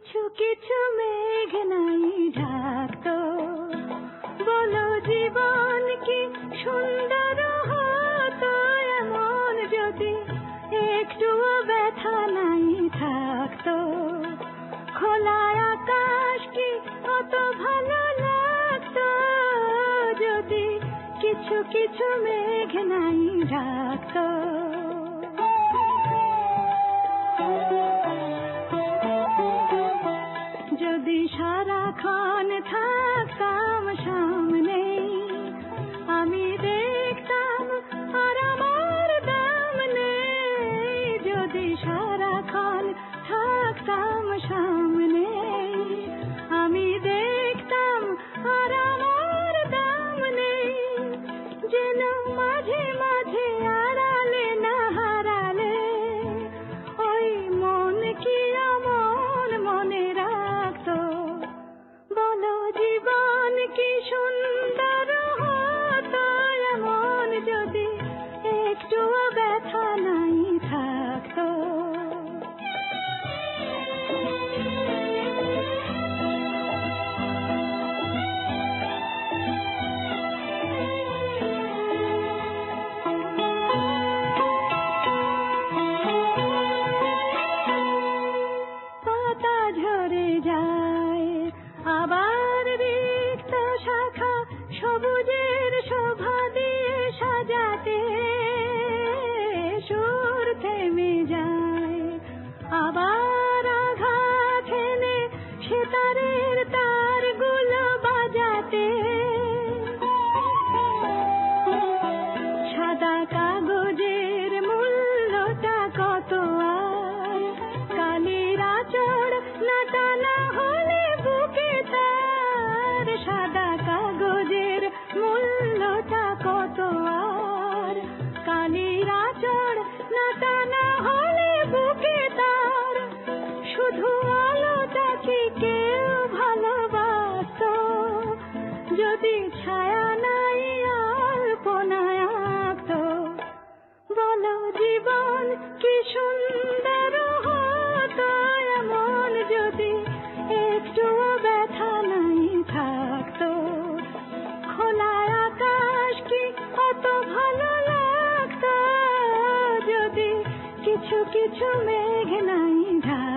কিছু কিছু মেঘ নাই ঢাকতো, বলো জীবন কি সুন্দর হতো এমন যদি একটুও ব্যথা নাই থাকতো। খোলা আকাশ কি কত ভালো লাগতো যদি কিছু কিছু মেঘ নাই ঢাকতো। যদি সারাক্ষণ থাকতাম সামনে আমি দেখতাম আর আমার দাম নেই। যদি সারাক্ষণ থাকতাম সামনে আমি দেখতাম আর আমার দাম নেই। যেন মাঝে মাঝে আড়ালে না হারালে ওই মন কি এমন মনে রাখতো। বলো জীবন কি সুন্দর হতো এমন যদি একটুও ব্যথা নাই থাকতো। পাতা ঝরে যায় আবার রিক্ত শাখা সবুজের শোভা দিয়ে সাজাতে সুর থেমে যায় আবার আঘাত হেনে সেতারের তারগুলো বাজাতে। সাদা কাগজের মূল্যটা কত আর কালির আঁচড় না টানা হলে বুকে তার। সাদা কাগজের মূল্যটা কত আর কালির আঁচড় না টানা হলে বুকে তার। শুধু আলোটা কি কেউ ভালোবাসতো যদি ছায়া নাই আলপনায় আঁকতো। বলো জীবন কি সুন্দর হতো এমন যদি একটুও ব্যথা নাই থাকতো। খোলা আকাশ কি কত ভালো লাগতো যদি কিছু কিছু মেঘ নাই ঢাকতো।